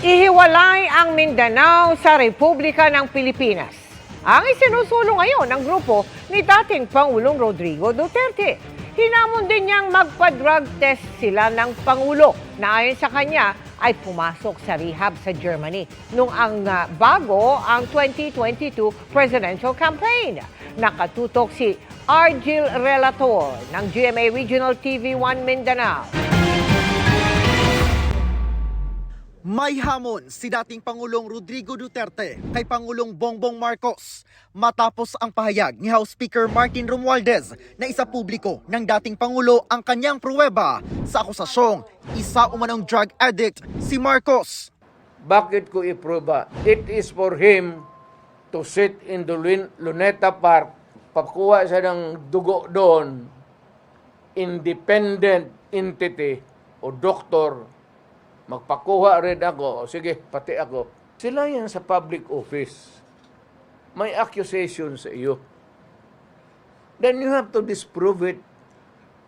Ihiwalay ang Mindanao sa Republika ng Pilipinas. Ang isinusulong ngayon ng grupo ni dating Pangulong Rodrigo Duterte. Hinamon din niyang magpa-drug test sila ng Pangulo na ayon sa kanya ay pumasok sa rehab sa Germany nung bago ang 2022 presidential campaign. Nakatutok si Argil Relator ng GMA Regional TV1 Mindanao. May hamon si dating Pangulong Rodrigo Duterte kay Pangulong Bongbong Marcos matapos ang pahayag ni House Speaker Martin Romualdez na isa publiko ng dating Pangulo ang kanyang pruweba sa akusasyong isa umanong drug addict si Marcos. Bakit ko iprueba? It is for him to sit in the Luneta Park, pakuha siya ng dugo doon, independent entity o doktor, magpakuha rin ako, sige, pati ako. Sila yan sa public office. May accusation sa iyo. Then you have to disprove it.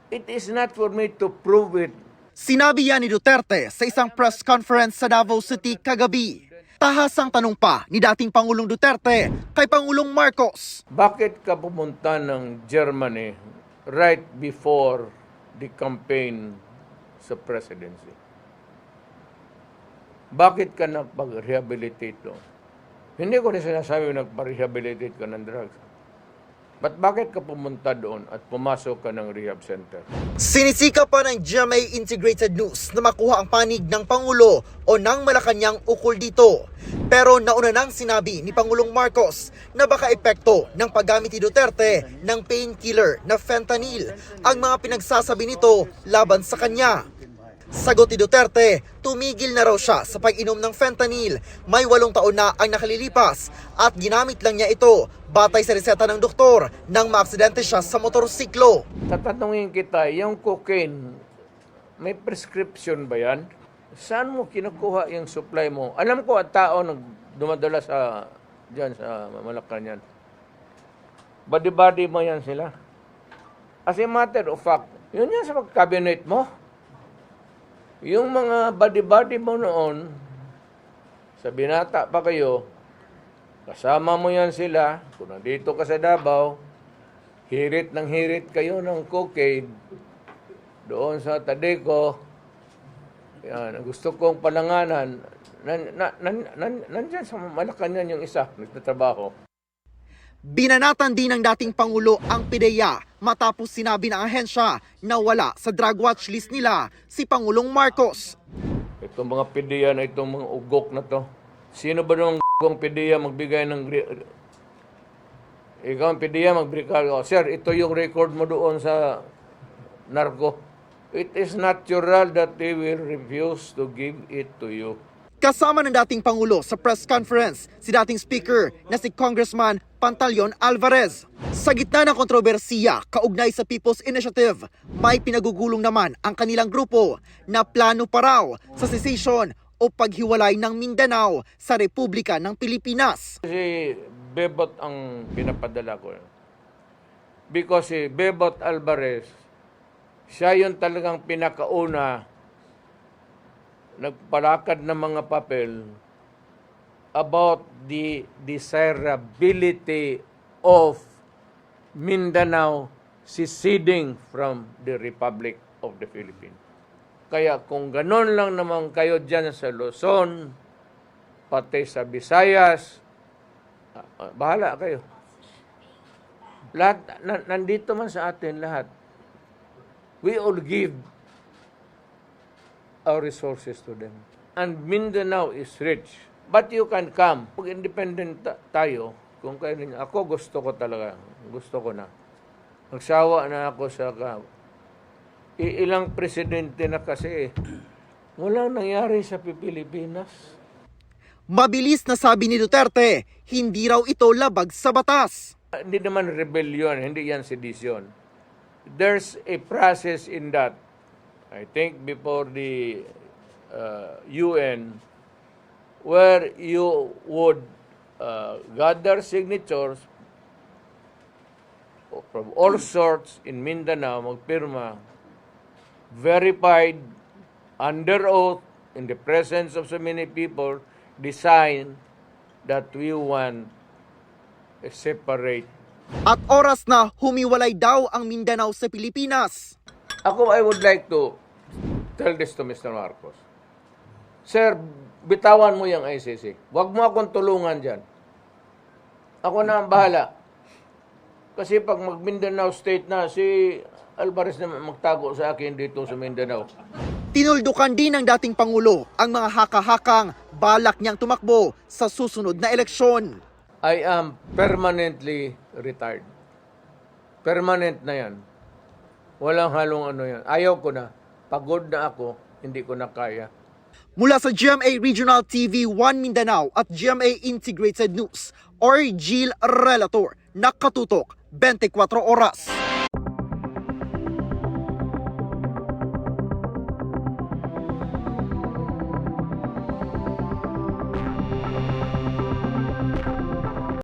It is not for me to prove it. Sinabi yan ni Duterte sa isang press conference sa Davao City kagabi. Tahasang tanong pa ni dating Pangulong Duterte kay Pangulong Marcos. Bakit ka pumunta ng Germany right before the campaign sa presidency? Bakit ka nagpag-rehabilitate doon? Hindi ko rin sinasabi nagpa-rehabilitate ka ng drugs. But bakit ka pumunta doon at pumasok ka ng rehab center? Sinisika pa ng GMA Integrated News na makuha ang panig ng Pangulo o ng Malacanang ukol dito. Pero nauna nang sinabi ni Pangulong Marcos na baka epekto ng paggamit ni Duterte ng painkiller na fentanyl ang mga pinagsasabi nito laban sa kanya. Sagot ni Duterte, tumigil na raw siya sa pag-inom ng fentanyl. May 8 taon na ang nakalilipas at ginamit lang niya ito batay sa reseta ng doktor nang maaksidente siya sa motorsiklo. Tatanungin kita, yung cocaine, may prescription ba yan? Saan mo kinukuha yung supply mo? Alam ko at tao dumadala dyan sa Malacanang. Body-body mo yan sila. As a matter of fact, yun yan sa cabinet mo. Yung mga body-body mo noon, sa binata pa kayo, kasama mo yan sila, kung nandito ka sa Davao, hirit kayo ng cocaine, doon sa Tadeco, yan, gusto kong palanganan, nandyan sa Malacanang yung isa, nagtatrabaho. Binanatan din ng dating Pangulo ang PIDEA matapos sinabi ng ahensya na wala sa drug watch list nila si Pangulong Marcos. Itong mga PIDEA na itong mga ugok na to, sino ba nung PIDEA magbigay ng... Ikaw ang PIDEA magbigay, sir, ito yung record mo doon sa narco. It is natural that they will refuse to give it to you. Kasama ng dating Pangulo sa press conference si dating Speaker na si Congressman Pantaleon Alvarez. Sa gitna ng kontrobersiya kaugnay sa People's Initiative, may pinagugulong naman ang kanilang grupo na plano pa raw sa secession o paghiwalay ng Mindanao sa Republika ng Pilipinas. Si Bebot ang pinapadala ko. Because si Bebot Alvarez, siya yung talagang pinakauna nagpalakad ng mga papel about the desirability of Mindanao seceding from the Republic of the Philippines. Kaya kung ganon lang naman kayo dyan sa Luzon, pati sa Visayas, bahala kayo. Lahat, nandito man sa atin lahat. We all give our resources to them. And Mindanao is rich. But you can come. Pag independent tayo, kung kayo ninyo, ako gusto ko talaga. Gusto ko na. Magsawa na ako sa ilang presidente na kasi walang nangyari sa Pilipinas. Mabilis na sabi ni Duterte, hindi raw ito labag sa batas. Hindi naman rebellion, hindi yan sedition. There's a process in that. I think before the UN, where you would gather signatures from all sorts in Mindanao, magpirma, verified, under oath, in the presence of so many people, decide that we want a separate. At oras na humiwalay daw ang Mindanao sa Pilipinas. Ako, I would like to tell this to Mr. Marcos. Sir, bitawan mo yung ICC. Huwag mo akong tulungan dyan. Ako na ang bahala. Kasi pag mag-Mindanao State na, si Alvarez na magtago sa akin dito sa Mindanao. Tinuldukan din ng dating Pangulo ang mga haka-hakang balak niyang tumakbo sa susunod na eleksyon. I am permanently retired. Permanent na yan. Walang halong ano yan. Ayaw ko na. Pagod na ako. Hindi ko na kaya. Mula sa GMA Regional TV 1 Mindanao at GMA Integrated News, Orgil Relator, nakatutok 24 oras.